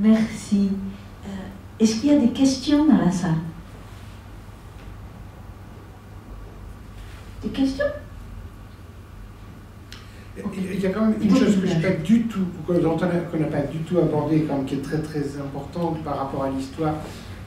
Merci. Est-ce qu'il y a des questions dans la salle? Des questions? Il y a quand même une chose que je pas du tout, qu'on n'a pas du tout abordée, quand même, qui est très très importante par rapport à l'histoire.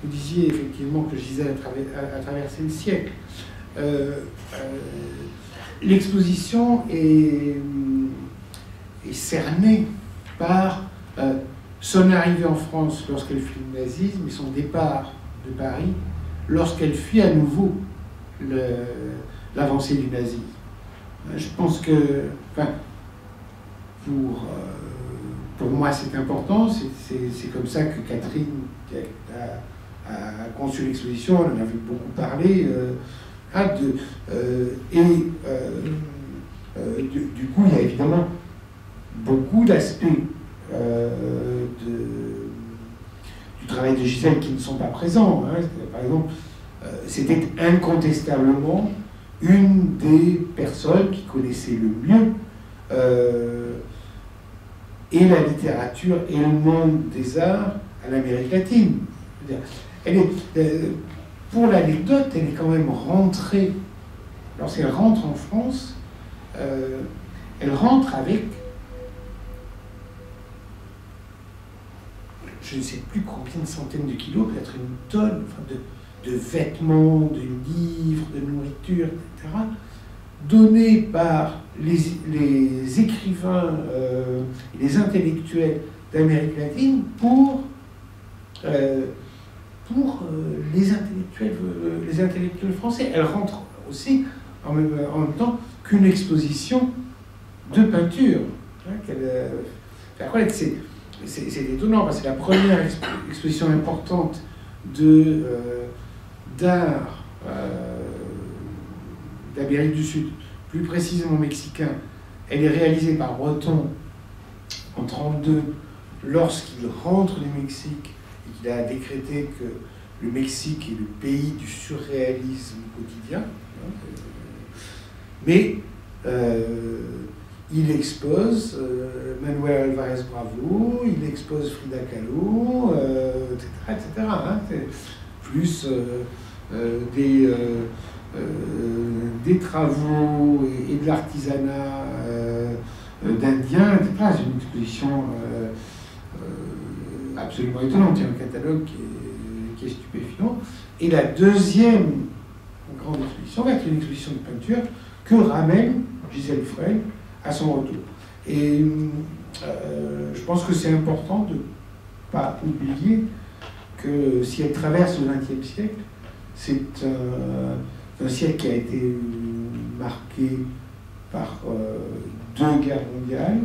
Vous disiez effectivement que Gisèle a traversé le siècle. L'exposition est cernée par son arrivée en France lorsqu'elle fuit le nazisme et son départ de Paris lorsqu'elle fuit à nouveau l'avancée du nazisme. Je pense que, enfin, pour moi c'est important, c'est comme ça que Catherine a conçu l'exposition, on en a vu beaucoup parler, du coup il y a évidemment beaucoup d'aspects du travail de Gisèle qui ne sont pas présents. Par exemple, c'était incontestablement une des personnes qui connaissait le mieux et la littérature et le monde des arts à l'Amérique latine. Pour l'anecdote, elle est quand même rentrée, lorsqu'elle rentre en France, elle rentre avec, je ne sais plus combien de centaines de kilos, peut-être une tonne, enfin de vêtements, de livres, de nourriture, etc., donnés par les écrivains et les intellectuels d'Amérique latine pour les intellectuels français. Elle rentre aussi en même temps qu'une exposition de peinture. C'est étonnant parce que c'est la première exposition importante d'art d'Amérique du Sud, plus précisément mexicain. Elle est réalisée par Breton en 1932, lorsqu'il rentre du Mexique et qu'il a décrété que le Mexique est le pays du surréalisme quotidien. Mais il expose Manuel Álvarez Bravo, il expose Frida Kahlo, etc. Plus des travaux et de l'artisanat d'Indiens, etc. C'est une exposition absolument étonnante. Il y a un catalogue qui est stupéfiant. Et la deuxième grande exposition va être une exposition de peinture que ramène Gisèle Freil à son retour. Et je pense que c'est important de ne pas oublier que si elle traverse le XXe siècle, c'est un siècle qui a été marqué par deux guerres mondiales,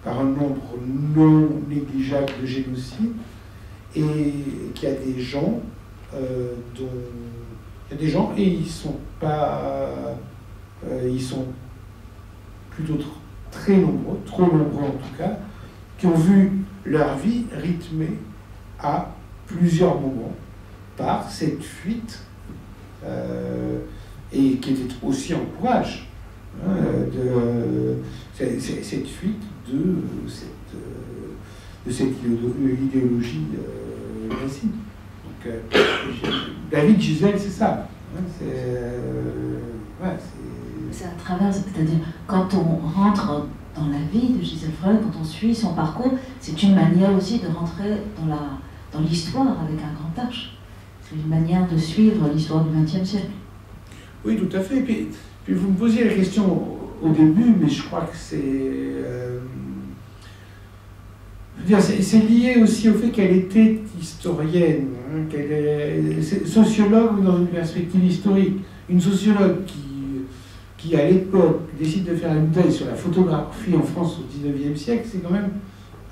par un nombre non négligeable de génocides, et qu'il y a des gens et ils sont plutôt très nombreux, trop nombreux en tout cas, qui ont vu leur vie rythmée à plusieurs moments par cette fuite et qui était aussi en courage, cette fuite de cette idéologie nazie. Donc, David Gisèle, c'est ça. C'est à travers, c'est-à-dire quand on rentre dans la vie de Gisèle Freil, quand on suit son parcours, c'est une manière aussi de rentrer dans l'histoire avec un grand H. C'est une manière de suivre l'histoire du XXe siècle. Oui, tout à fait. Puis vous me posiez la question au début, mais je crois que c'est lié aussi au fait qu'elle était historienne, qu'elle est sociologue dans une perspective historique. Une sociologue qui à l'époque, décide de faire une thèse sur la photographie en France au XIXe siècle, c'est quand même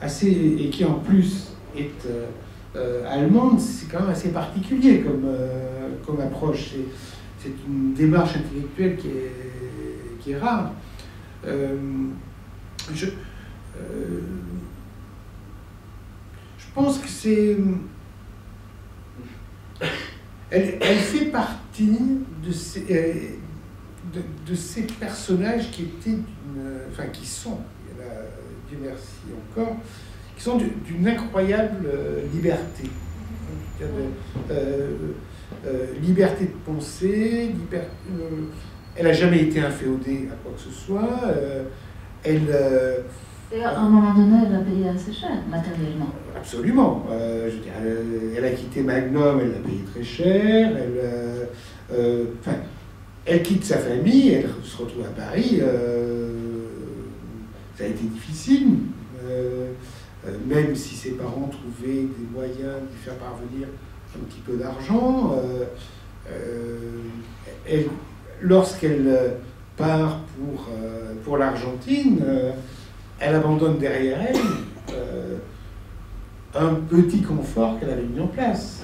assez... et qui en plus est allemande, c'est quand même assez particulier comme approche. C'est une démarche intellectuelle qui est rare. Je pense que c'est... Elle fait partie de ces personnages qui étaient qui sont, Dieu merci encore, qui sont d'une incroyable liberté. Liberté de penser, elle n'a jamais été inféodée à quoi que ce soit. Et à un moment donné, elle a payé assez cher, matériellement. Absolument. Je veux dire, elle a quitté Magnum, elle l'a payé très cher. Elle quitte sa famille, elle se retrouve à Paris. Ça a été difficile, même si ses parents trouvaient des moyens de lui faire parvenir un petit peu d'argent. Lorsqu'elle part pour l'Argentine, elle abandonne derrière elle un petit confort qu'elle avait mis en place.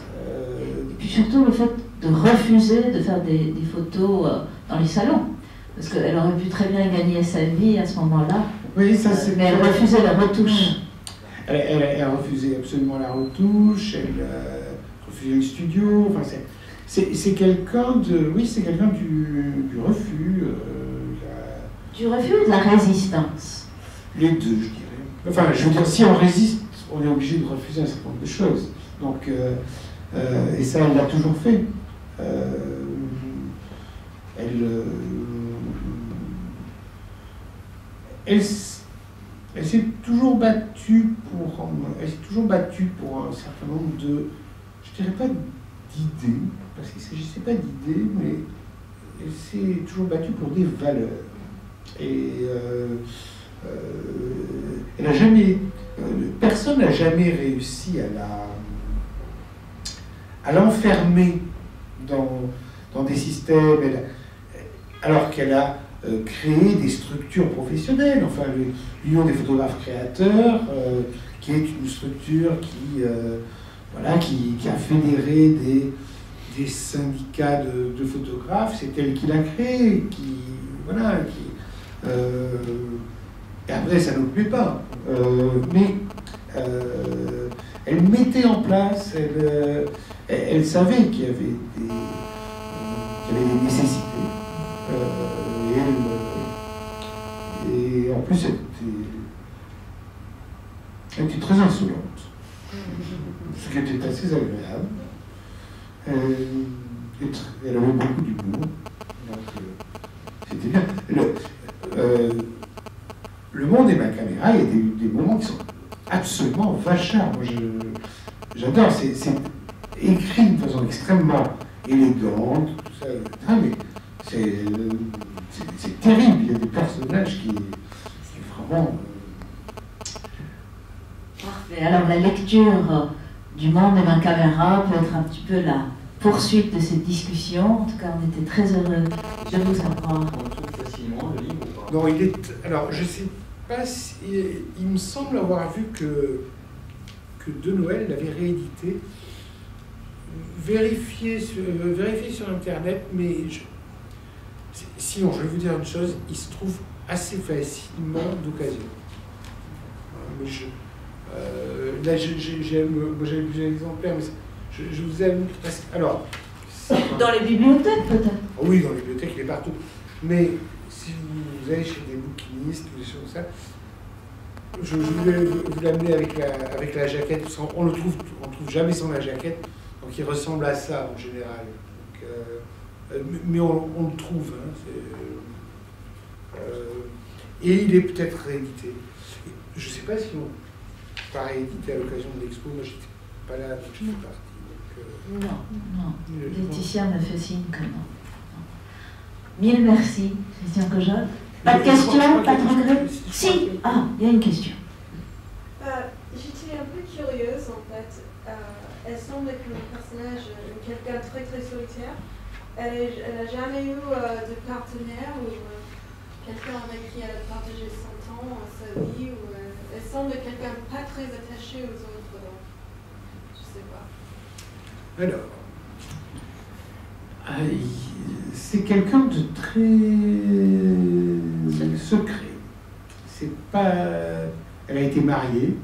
Et puis surtout le fait de refuser de faire des photos dans les salons. Parce qu'elle aurait pu très bien gagner sa vie à ce moment-là. Oui, ça c'est. Mais elle refusait la retouche. Elle refusait absolument la retouche, elle refusait le studio. Enfin, c'est quelqu'un de. Oui, c'est quelqu'un du refus. Du refus ou de la résistance? Les deux, je dirais. Enfin, je veux dire, si on résiste, on est obligé de refuser un certain nombre de choses. Donc, et ça, elle l'a toujours fait. Elle s'est toujours battue pour un certain nombre de, je dirais pas d'idées, parce qu'il ne s'agissait pas d'idées, mais elle s'est toujours battue pour des valeurs. Et elle n'a jamais, personne n'a jamais réussi à l'enfermer dans des systèmes, alors qu'elle a créé des structures professionnelles, enfin l'Union des photographes créateurs, qui est une structure qui a fédéré des syndicats de photographes. C'est elle qui l'a créé, et après ça ne nous plaît pas. Mais elle mettait en place, elle savait qu'il y avait des nécessités. Et en plus, elle était très insolente, ce qui était assez agréable. Elle avait beaucoup d'humour, donc c'était bien. Le Monde et ma caméra, il y a des moments qui sont absolument vachards. Moi, j'adore. C'est écrit de façon extrêmement élégante, tout ça, mais c'est terrible. Il y a des personnages qui vraiment. Parfait. Alors, la lecture du Monde et ma caméra peut être un petit peu la poursuite de cette discussion. En tout cas, on était très heureux de vous avoir. On trouve facilement le livre ou pas? Non, alors, je sais pas si. Il me semble avoir vu que De Noël l'avait réédité. Vérifiez sur Internet, mais sinon, je vais vous dire une chose, il se trouve assez facilement d'occasion. Mais là, j'avais plusieurs exemplaires, mais je vous avoue que... Alors... Dans les bibliothèques, peut-être? Oui, dans les bibliothèques, il est partout. Mais si vous allez chez des bouquinistes ou des choses comme ça, je voulais vous l'amener avec la jaquette, parce qu'on ne trouve jamais sans la jaquette, donc il ressemble à ça en général. Donc, mais on le trouve. Et il est peut-être réédité. Je ne sais pas si on va rééditer à l'occasion de l'expo. Moi, j'étais pas là, donc je suis partie. Non. Laetitia me fait signe que non. Mille merci, Christian Cojol. Pas de questions, pas de regrets? Si. Ah, il y a une question. J'étais un peu curieuse, en fait. Elle semble que le personnage est quelqu'un de très très solitaire. Elle n'a jamais eu de partenaire ou quelqu'un avec qui elle a partagé son temps, sa vie. Elle semble quelqu'un pas très attaché aux autres. Je sais pas. Alors, c'est quelqu'un de très secret. C'est pas. Elle a été mariée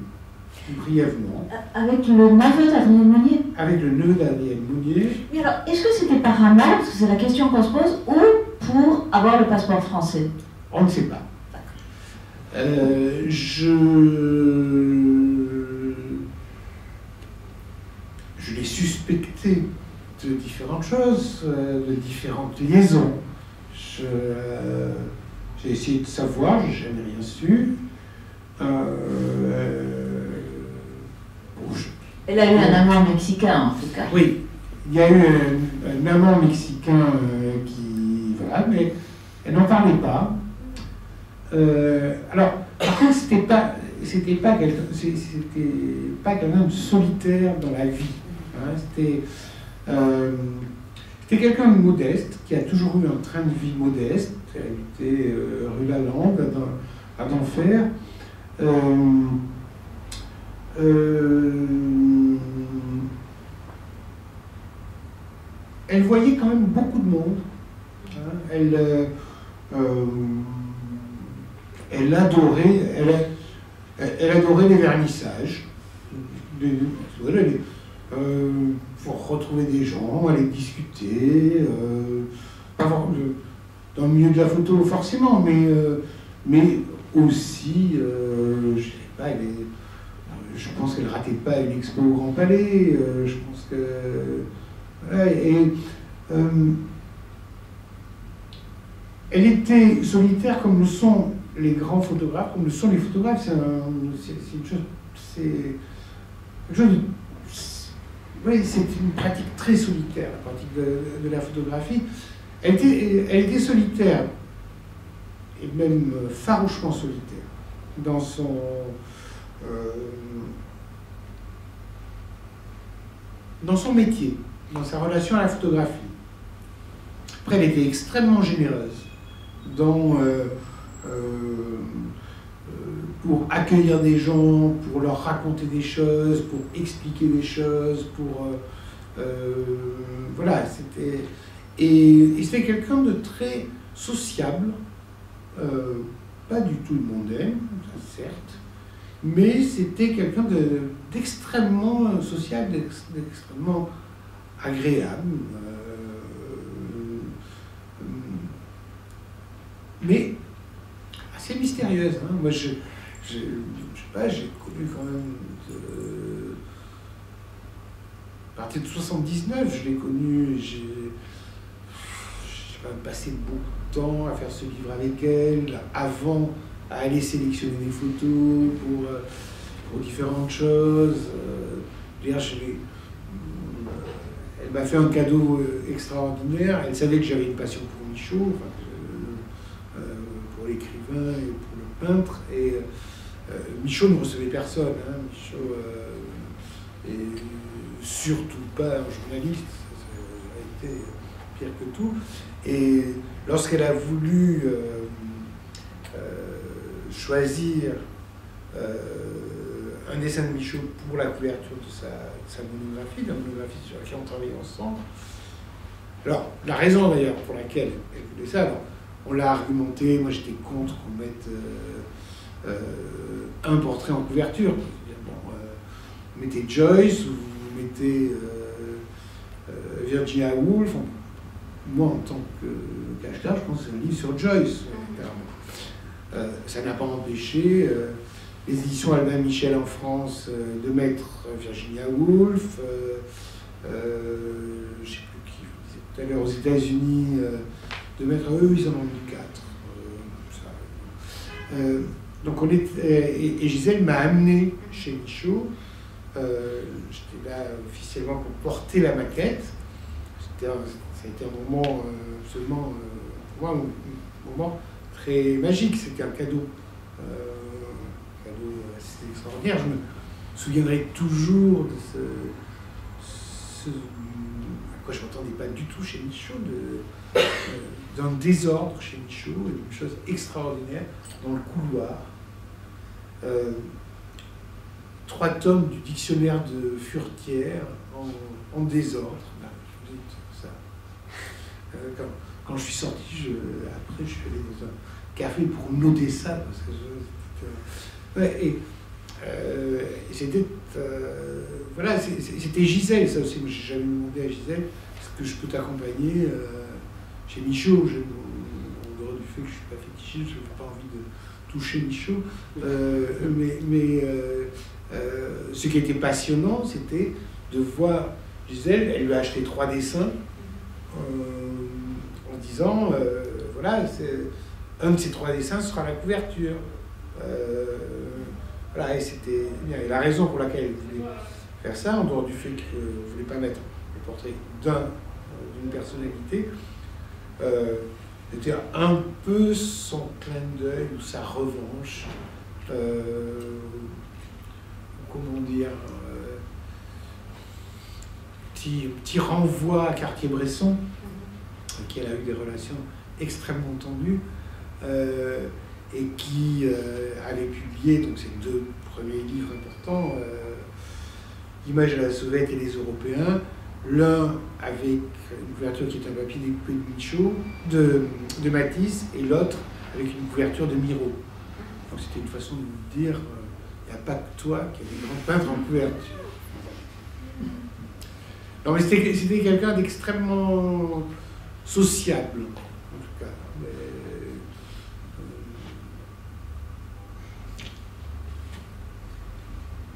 brièvement. Avec le neveu d'Adrien Mounier? Avec le neveu d'Adrien Mounier. Mais alors, est-ce que c'était par amour, parce que c'est la question qu'on se pose, ou pour avoir le passeport français? On ne sait pas. différentes choses, de différentes liaisons. J'ai essayé de savoir, j'ai jamais rien su. Elle a eu un amant mexicain, en tout cas. Oui, il y a eu un amant mexicain qui... Voilà, mais elle n'en parlait pas. Alors, par contre, c'était pas quelqu'un de solitaire dans la vie. Hein, c'était quelqu'un de modeste, qui a toujours eu un train de vie modeste. Elle était rue Lalande, à d'Enfer. Elle voyait quand même beaucoup de monde. Hein, elle adorait les vernissages. Pour retrouver des gens, aller discuter, pas dans le milieu de la photo forcément, mais aussi, je sais pas, je pense qu'elle ratait pas une expo au Grand Palais, je pense que... Voilà, elle était solitaire comme le sont les grands photographes, comme le sont les photographes. C'est une chose... C'est une pratique très solitaire, la pratique de la photographie. Elle était solitaire, et même farouchement solitaire, dans son métier, dans sa relation à la photographie. Après, elle était extrêmement généreuse pour accueillir des gens, pour leur raconter des choses, pour expliquer des choses, voilà, c'était... Et c'était quelqu'un de très sociable, pas du tout le mondaine, certes, mais c'était quelqu'un d'extrêmement sociable, d'extrêmement agréable, mais assez mystérieuse. Hein. Moi, je sais pas, j'ai connu quand même... à partir de 79, je l'ai connue, j'ai passé beaucoup de temps à faire ce livre avec elle, avant à aller sélectionner des photos pour différentes choses. D'ailleurs, elle m'a fait un cadeau extraordinaire. Elle savait que j'avais une passion pour Michaud, pour l'écrivain et pour le peintre. Et Michaud ne recevait personne. Hein. Michaud, et surtout pas un journaliste, ça a été pire que tout. Et lorsqu'elle a voulu choisir un dessin de Michaud pour la couverture de sa monographie, la monographie sur laquelle on travaillait ensemble, alors la raison d'ailleurs pour laquelle elle voulait ça, alors, on l'a argumenté, moi j'étais contre qu'on mette un portrait en couverture. Vous mettez Joyce, ou vous mettez Virginia Woolf. Moi, en tant que cache-carte, je pense que c'est un livre sur Joyce. Ça n'a pas empêché les éditions Albin Michel en France de mettre Virginia Woolf, je ne sais plus qui, vous disiez tout à l'heure, aux États-Unis, de mettre eux, ils en ont mis 4. Donc et Gisèle m'a amené chez Michaud. J'étais là officiellement pour porter la maquette. Ça a été un moment absolument, pour moi, un moment très magique. C'était un cadeau assez extraordinaire. Je me souviendrai toujours de à quoi je ne m'attendais pas du tout chez Michaud, d'un désordre chez Michaud, et d'une chose extraordinaire dans le couloir. 3 tomes du dictionnaire de Furetière en désordre. Là, je vous dis ça. Quand je suis sorti, après je suis allé dans un café pour noter ça, parce que c'était voilà, c'était Gisèle, ça aussi. Moi, j'ai jamais demandé à Gisèle, est-ce que je peux t'accompagner chez Michaud, en dehors du fait que je suis pas fétichiste, je n'ai pas envie de toucher Michaud, ce qui était passionnant, c'était de voir Gisèle. Elle lui a acheté 3 dessins, en disant, voilà, un de ces 3 dessins sera la couverture. Voilà, et c'était bien. Et la raison pour laquelle elle voulait faire ça, en dehors du fait qu'elle ne voulait pas mettre le portrait d'une personnalité, c'était un peu son clin d'œil ou sa revanche, comment dire, petit renvoi à Cartier-Bresson, avec qui elle a eu des relations extrêmement tendues, et qui avait publié donc ses 2 premiers livres importants, Images de la Soviet et les Européens, l'un avec une couverture qui est un papier découpé de Michaud, de Matisse, et l'autre avec une couverture de Miro. Donc c'était une façon de nous dire, il n'y a pas que toi qui as des grands peintres en couverture. Non, mais c'était quelqu'un d'extrêmement sociable, en tout cas.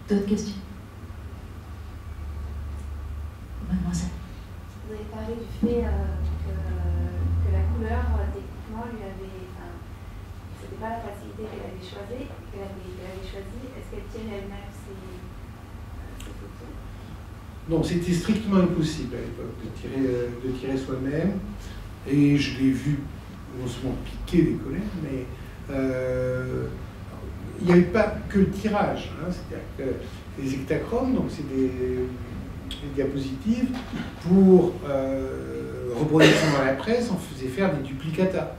D'autres questions? Mademoiselle. Vous avez parlé du fait que la couleur, techniquement, lui avait... c'était pas la facilité qu'elle avait choisie. Est-ce qu'elle tient elle-même ses photos? Non, c'était strictement impossible à l'époque de tirer soi-même. Et je l'ai vu non seulement piquer des collègues, mais il n'y avait pas que le tirage. Hein, c'est-à-dire que les hectachromes, donc c'est des diapositives, pour reproduction dans la presse, on faisait faire des duplicata.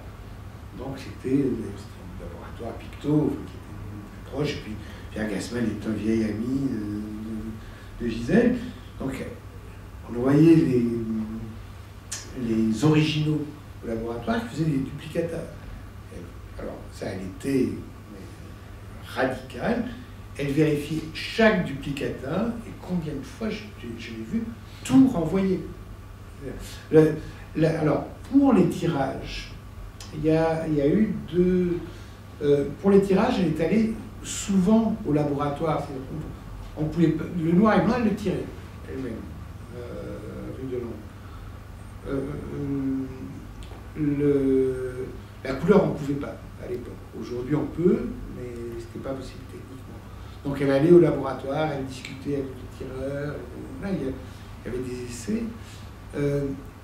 Donc c'était un laboratoire Picto qui était proche, et puis Pierre Gasman est un vieil ami de Gisèle. Donc on voyait les originaux au laboratoire qui faisaient des duplicata. Alors ça, elle était radicale. Elle vérifiait chaque duplicata et combien de fois je l'ai vu tout renvoyer. Alors, pour les tirages, il y a eu pour les tirages, elle est allée souvent au laboratoire. On pouvait, le noir et blanc, elle le tirait elle-même, rue de Londres. La couleur, on ne pouvait pas à l'époque. Aujourd'hui, on peut, mais ce n'était pas possible techniquement. Donc elle allait au laboratoire, elle discutait avec le tireur, là il y avait des essais,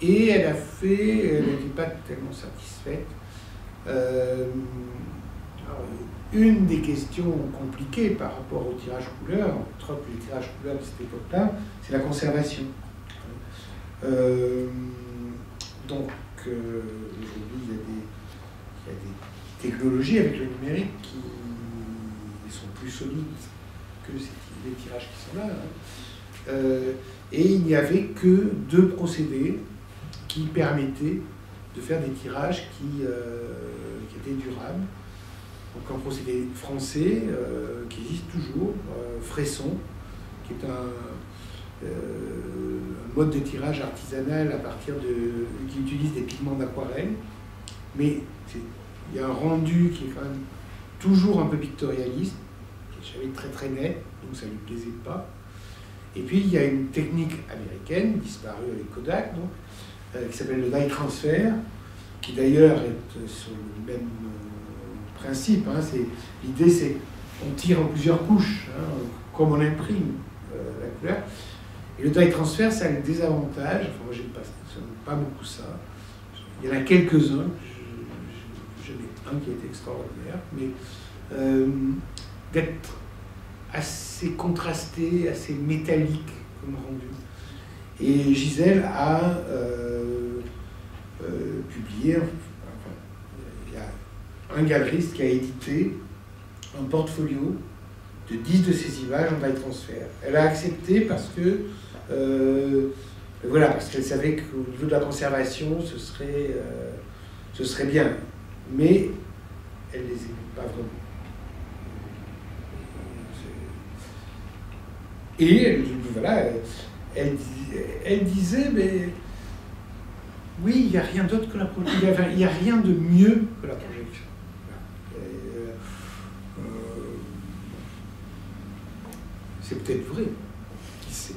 et elle n'était pas tellement satisfaite. Alors, une des questions compliquées par rapport au tirage couleur, entre autres les tirages couleurs de cette époque-là, c'est la conservation. Donc aujourd'hui il y a des technologies avec le numérique qui sont plus solides que les tirages qui sont là. Hein. Et il n'y avait que 2 procédés qui permettaient de faire des tirages qui étaient durables. Donc un procédé français qui existe toujours, Fresson, qui est un mode de tirage artisanal qui utilise des pigments d'aquarelle, mais il y a un rendu qui est quand même toujours un peu pictorialiste, qui est très très net, donc ça ne lui plaisait pas. Et puis il y a une technique américaine, disparue avec Kodak, donc, qui s'appelle le dye transfer, qui d'ailleurs est sur le même principe. Hein, l'idée c'est qu'on tire en plusieurs couches, hein, comme on imprime la couleur. Et le dye transfer, ça a le désavantage, enfin moi j'aime pas beaucoup ça, il y en a quelques-uns, j'en ai un qui a été extraordinaire, mais d'être assez contrasté, assez métallique comme rendu. Et Gisèle a publié, il y a un galeriste qui a édité un portfolio de 10 de ses images en dye transfert. Elle a accepté parce que voilà, parce qu'elle savait qu'au niveau de la conservation, ce serait bien, mais elle les aimait pas vraiment. Et voilà, elle disait, mais oui, il n'y a rien d'autre que la projection. Il n'y a rien de mieux que la projection. C'est peut-être vrai, qui sait.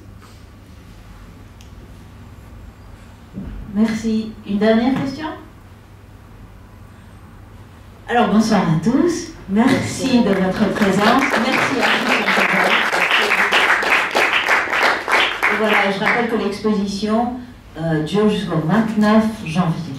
Merci. Une dernière question? Alors, bonsoir à tous. Merci de votre présence. Merci à tous. Et voilà, je rappelle que l'exposition dure jusqu'au 29 janvier.